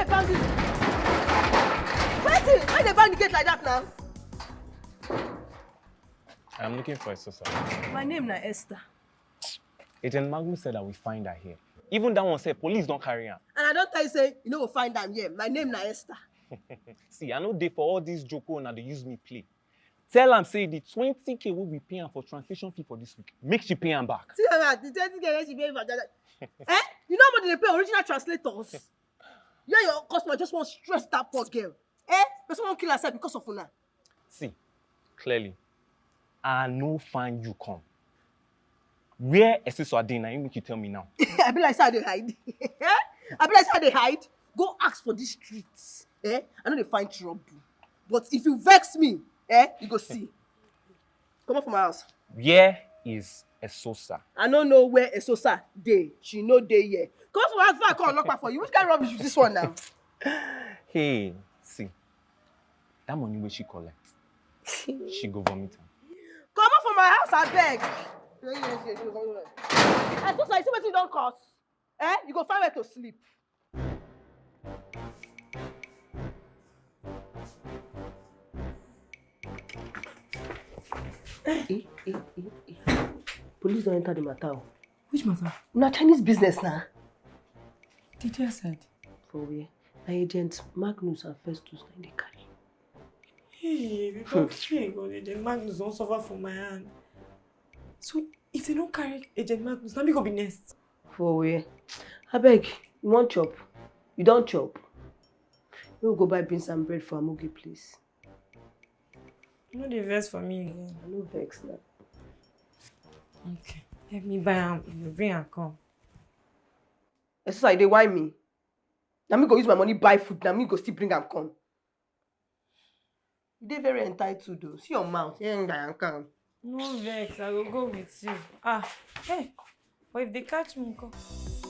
they bang this? Why they bang the gate like that now? I'm looking for Esesosa. My name na Esther. Agent Magnus said that we find her here. Even that one said police don't carry her. And I don't tell you say, you know we'll find them here. My name na Esther. See, I know they for all these joko and they use me play. Tell am say the 20K will be paying for translation fee for this week. Make she pay am back. See that the 20K she pay for that. You know how much they pay original translators? You and your customer just want to stress that poor girl. Person won't kill herself because of una. See, clearly, I no find you come. Where Esesosa dey na you make you tell me now. I be like how they hide. I be like how they hide. Go ask for these streets. I know they find trouble. But if you vex me, you go see. Come up from my house. Where is Esesosa? I don't know where Esesosa dey. She no dey here. Come from my house before I call lock for you. Which kind of rubbish is this one now? Hey, see, that money where she collect, she go vomit am. Come up from my house, I beg. Esesosa, you see what you don't cost? You go find where to sleep. Police don't enter the matter. Which matter? Na Chinese business now. Teacher said. For where? Na agent Magnus and Festus na dey carry. Hey, because Agent Magnus don't suffer from my hand. So if they don't carry Agent Magnus, now me go be next. For where? I beg, you want chop? You don't chop. You go buy beans and bread for Amogi, please. No, they vex for me again. I no vex now. Okay. Let me buy am. You bring am come. Esesosa, they whine me. Now me go use my money buy food. Now me go still bring am come. You dey very entitled though. See your mouth. No vex, I will go with you. Hey. But if they catch me, come.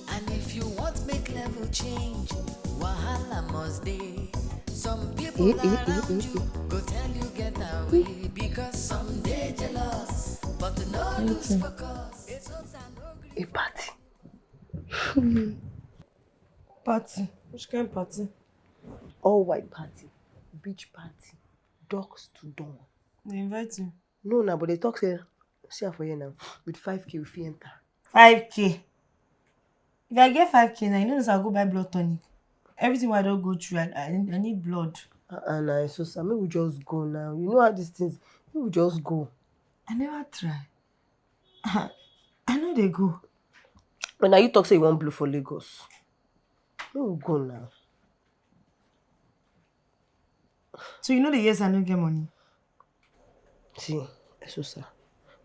And if you want make level change, wahala must dey. Some people around you go tell you get away because some dey jealous, but no lose focus. It's a party. Party? Which kind of party? All white party, beach party, dogs to dawn. They invite you? No, but they talk say, see her for here now. With 5K we fit enter. 5K. If I get 5K now, you know I'll go buy blood tonic. Everything I don't go through, I need blood. Nah, Esesosa, maybe we just go now. You know how these things, maybe we just go. I never try. I know they go. But now you talk say you want blue for Lagos. Maybe we go now. So you know the years I don't get money? See, Esesosa,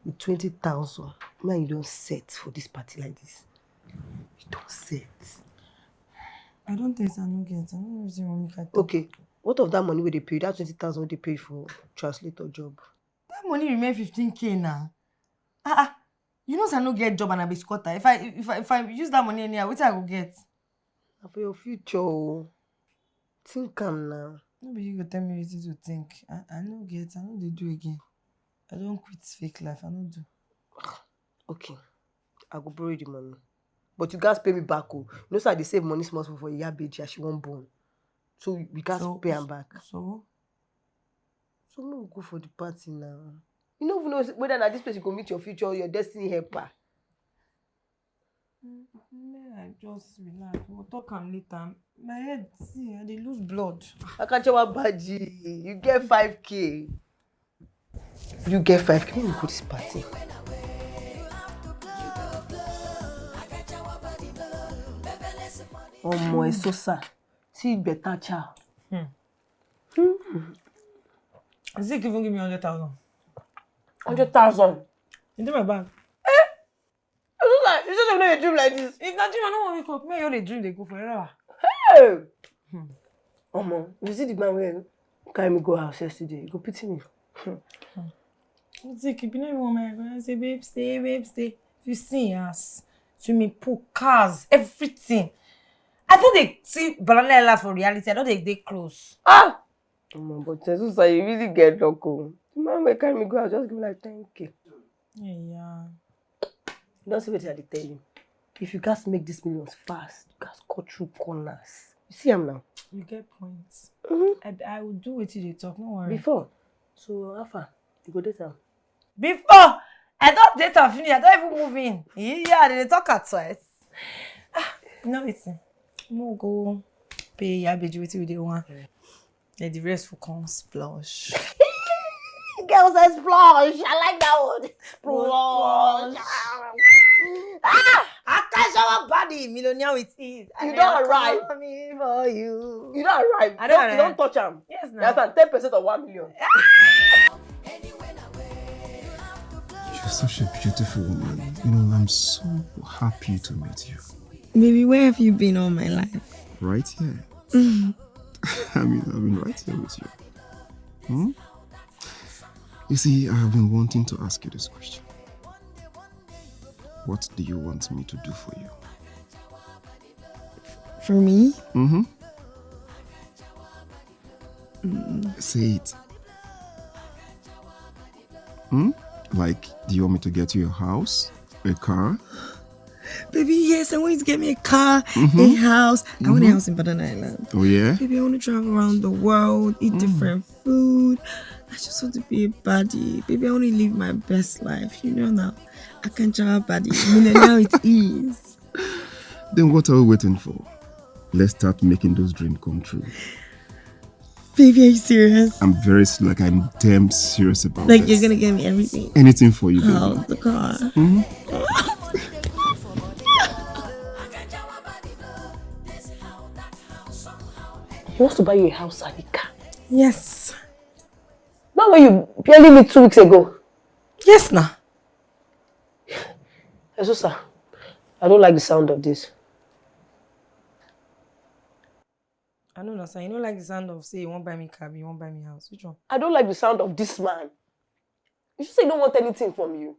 with 20,000, man, you don't set for this party like this. You don't set. I don't think I don't get. I don't know if you want me to. Okay, what of that money where they pay? That 20,000 they pay for translator job. That money remain 15K now. You know I no get job and I be squatter. If I use that money anyhow, what I will get? For your future, think am now. Maybe you go tell me what to think. I no get. I know they do again. I don't quit fake life. I don't do. Okay, I go borrow the money. But you guys pay me back. You know, so I save money small for a year, baby, she won't born. So we guys pay them back. So we'll go for the party now. You don't even know whether at this place you can meet your future, your destiny helper. I just relax. We'll talk am later. My head, see, I dey lose blood. Akanchawa Baddie, you get 5K. You get 5K. Let me go to this party. Esesosa, see better child. Zeke even give me 100,000. 100,000? Into my bag. Esesosa, you said you know a dream like this. If that dream, I don't want to wake up. Me and you dream, they go forever. Hey! You see the man where carry me go house yesterday? You go pity me. Zeke, you know woman, I say, babe, stay. If you see us, swimming pool, cars, everything. I thought they see Banana Island for reality. I know they close. But Esesosa, you really get loco. The man will carry me go out, just give me like 10K. Yeah. You don't see what I tell you. If you guys make these millions fast, you guys cut through corners. You see him now. You get points. Mm-hmm. I will do what you talk, no worry. Before. So, Alpha, you go date her. Before! I don't date her finish. I don't even move in. Yeah, they talk at twice. No, it's no go pay your baby with the one. Let the rest will come splash. Girls say splash. I like that one. Splash. Akanchawa Baddie, millionaire with ease. You don't arrive. For you. You don't arrive. I don't You don't touch him. Yes, no. That's 10% of 1 million. You're such a beautiful woman. You know, I'm so happy to meet you. Baby, where have you been all my life? Right here. I mean, I've been right here with you. You see, I have been wanting to ask you this question. What do you want me to do for you? For me? Say it. Like, do you want me to get you a house? A car? Baby, yes, I want you to get me a car, a house. I want a house in Banana Island. Oh, yeah? Baby, I want to travel around the world, eat different food. I just want to be a baddie. Baby, I want to live my best life. You know now. Akanchawa Baddie. Millionaire it is. Then what are we waiting for? Let's start making those dreams come true. Baby, are you serious? I'm damn serious about Like, this. you're going to get me everything. Anything for you, baby. House, the car. He wants to buy you a house and a car. Yes. Not when you barely meet 2 weeks ago. Yes, now. Esesosa, I don't like the sound of this. I know, Nosa. You don't like the sound of say you won't buy me car, you won't buy me house. Which one? I don't like the sound of this man. You should say you don't want anything from you.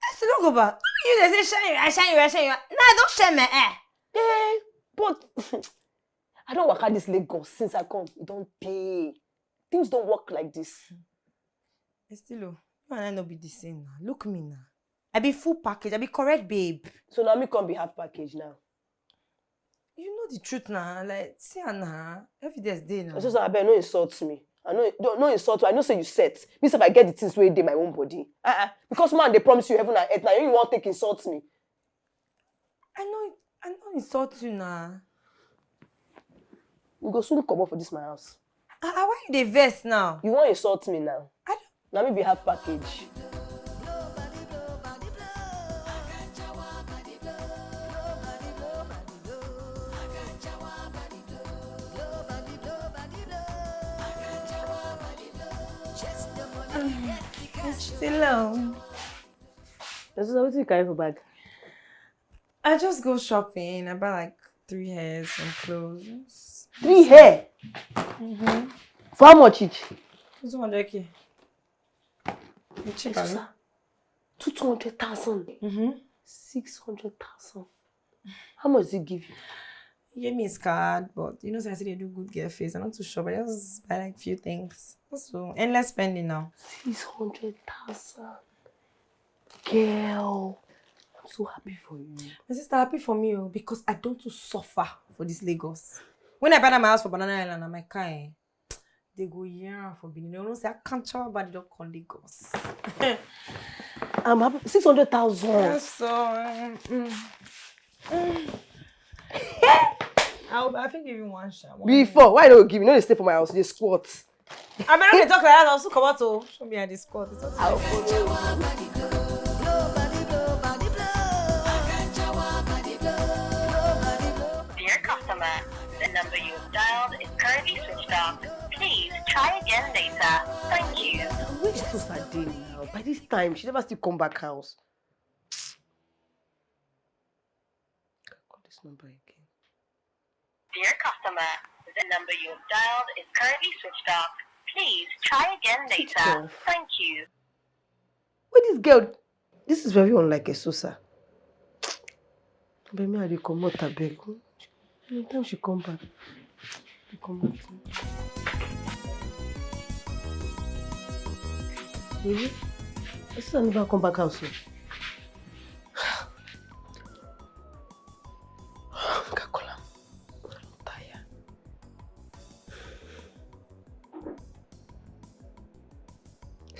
I still don't go back. You they say shine you. Nah, don't share me, Yeah, but I don't work at this Lagos since I come. It don't pay. Things don't work like this. Still, you and I not be the same now. Look me now. I be full package. I be correct, babe. So now me can't be half package now. You know the truth now. Like, see now. Every day's day now. Esesosa, I bet no insult me. I know no insult you. I know say you set. Me say if I get the things where they my own body. Because man, they promise you heaven and earth. Now you want to take insult me. I know insult you now. We go soon come up for this my house. Why you dey vex now? You want insult me now? I don't. Now me be half package. Still low. Esesosa, what you carry for bag? I just go shopping. I buy like 3 hairs and clothes. 3 hair? For how much each? 200k. Cheap, Esesosa, 200,000. 600,000. How much did he give you? He gave me his card, but you know, since I say they do good girl face, I'm not too sure, but I just buy like few things. Also, endless spending now. 600,000. Girl, I'm so happy for you. My sister happy for me because I don't to suffer for this Lagos. When I buy my house for Banana Island and my car, they go yeah for Benin. They don't say Akanchawa Baddie don't call Lagos. I'm happy. 600,000. So, I think give you one shot. Before, why don't you give me? No, they stay for my house. They squat. I mean, they talk like that. I'll also come out to show me at the squad. I'll follow. Dear customer, the number you have dialed is currently switched off. Please try again later. Thank you. Where is Tosa doing now? By this time, she never still come back house. Call this number again. Dear customer, the number you have dialed is currently switched off. Please try again Switch later. off. Thank you. Wait, this girl. This is very unlike Esesosa. But me, I dey comot abeg. Anytime she come back, she come back to me. Really? Esesosa never come back house. Kakola.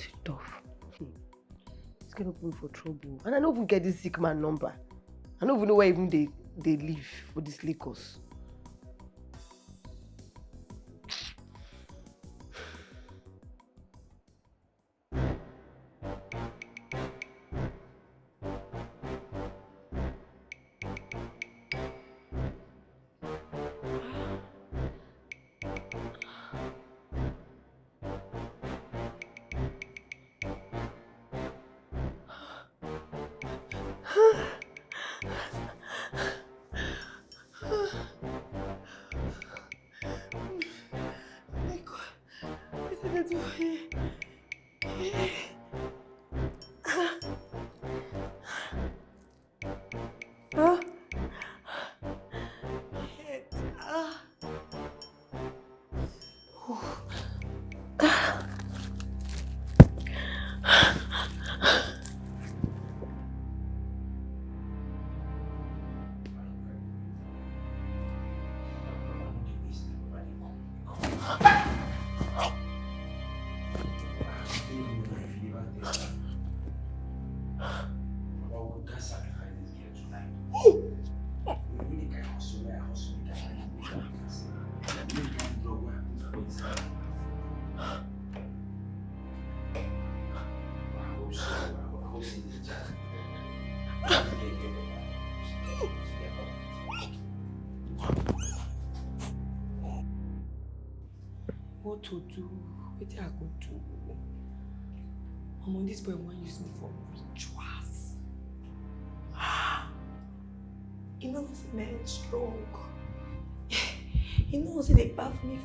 It's tough. It's gonna put me for trouble. And I don't even get this sick man number. I don't even know where even they live for this Lagos. What to do? What I go do? This boy want use me for rituals. He knows men strong. He knows they bath me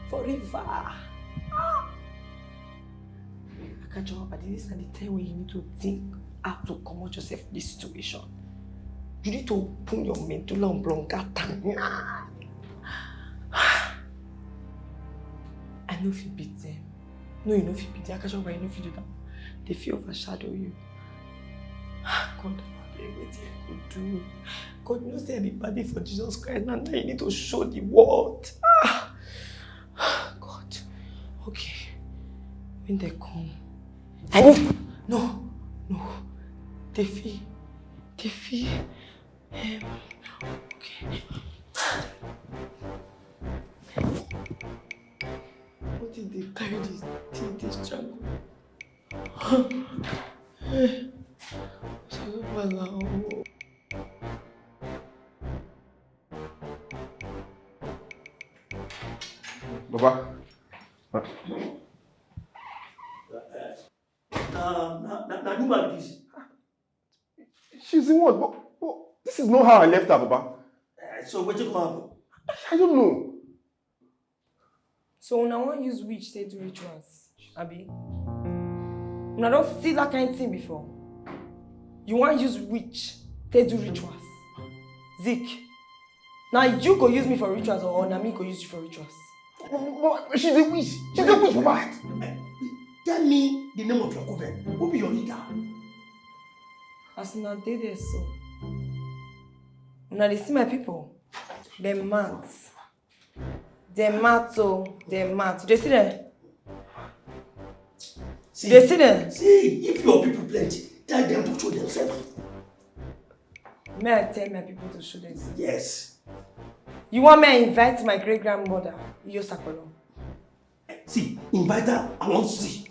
for river. Akanchawa Baddie, this is the time when you need to think how to come out yourself from this situation. You need to open your medulla oblongata. I know if you beat them. No, you know if you beat them. Akanchawa Baddie, you know if you do that. They feel overshadow you. God, what I could do. God knows I be body for Jesus Christ, and now you need to show the world. God. Okay. When they come. No. They feel. Okay. What did they carry this thing, this jungle? Baba. She's in what? But this is not how I left her, Baba. So what you come? I don't know. So when I want to use witch to do rituals, Abi? When I don't see that kind of thing before. You want to use witch to do rituals? Zeke. Now you go use me for rituals or Nami go use you for rituals? She's a witch. She's a witch, Baba. Tell me the name of your coven. Who be your leader? As now they there so. Now they see my people. They're mad. They're mad so. They're mad. Do you see them? See, do you see them? See, if your people plenty, tell them to show themselves. May I tell my people to show themselves? Yes. You want me to invite my great-grandmother, Yosakolo? See, invite her, I want to see.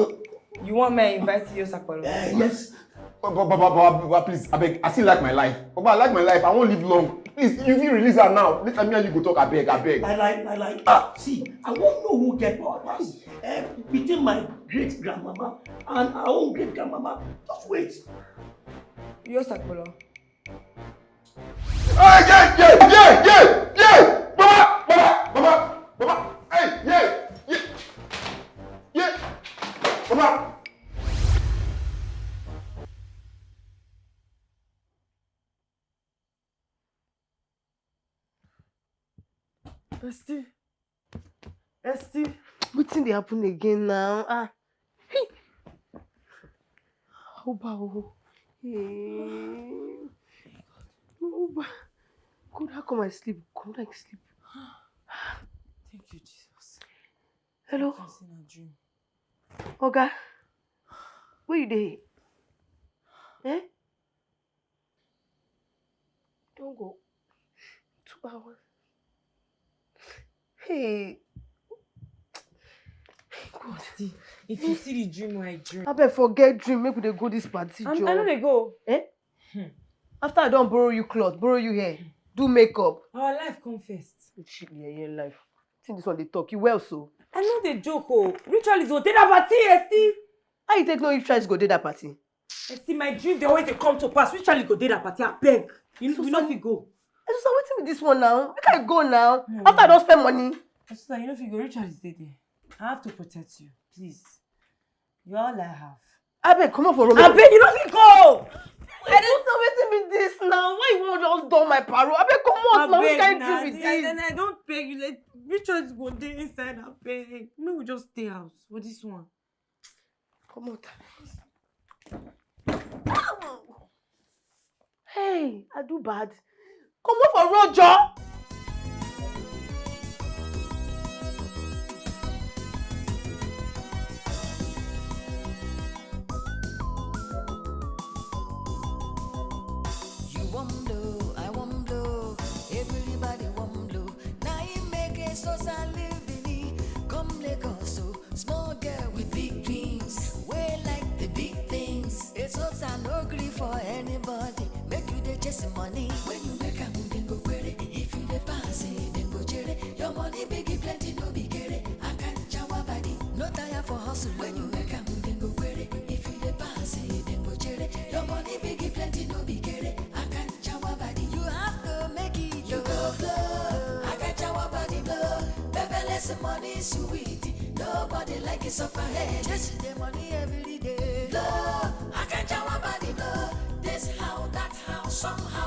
You want me to invite Yosakolo? Yes. Baba, please, I beg. I still like my life. Baba, I like my life. I won't live long. Please, if you release her now, let me and you go talk. I beg. I like. See, I won't know who get power pass. Between my great grandmama and our own great grandmama. Just wait. Yosakolo. Yeah! Baba! Hey, yeah! Baba! Esti, wetin dey happen again now? Oba. Oba. God, how come I sleep? Come like sleep. Thank you, Jesus. Hello? I can see a dream. Oga. Where you dey? Eh? Don't go. 2 hours. Hey. God. See, if you see the dream I dream. I bet forget dream. Make we dey go this party, I Joe. know they go. Eh? After I don't borrow you cloth, borrow you hair, do makeup. Our life come first. Shit, yeah, life. I think this one they talk. You well so. I know they joke. Oh, ritual is go take that party, Esti. How you take no if try to go to that party? Esti, my dream they always they come to pass. Ritual is go take that party. I beg. You know if you go. So waiting with this one now. Make I go now. After I don't spend money. Sister, you know if you go, ritual is there. I have to protect you, please. You're all I have. I beg, come on for I beg, you know if you go. I don't know waiting with this now. Why you want just do my paro? I beg, come on now. We can't do with this. And I don't beg you. Like, ritual is go there inside. I beg. Maybe we just stay house for this one. Come on. Hey, I do bad. Come on for Roger. You won't blow, I won't blow. Everybody won't blow. Now you make Esesosa live in it. Come Lagos, so small girl with big dreams. Way like the big things. Esesosa no gree for anybody. Make you dey chase money. When you make a move, then go query. If you dey pass it, then go cherry. Your money big, plenty, no be kere. Akanchawa Baddie, no tire for hustle. When you make a move, then go query. If you dey pass it, then go cherry. Your money big, plenty, no be kere. Akanchawa Baddie, you have to make it. You go blow. Akanchawa Baddie blow. Beverly, some money sweet. Nobody like it suffer head. Just the money every day. Blow. Akanchawa Baddie blow. This how, that how, somehow.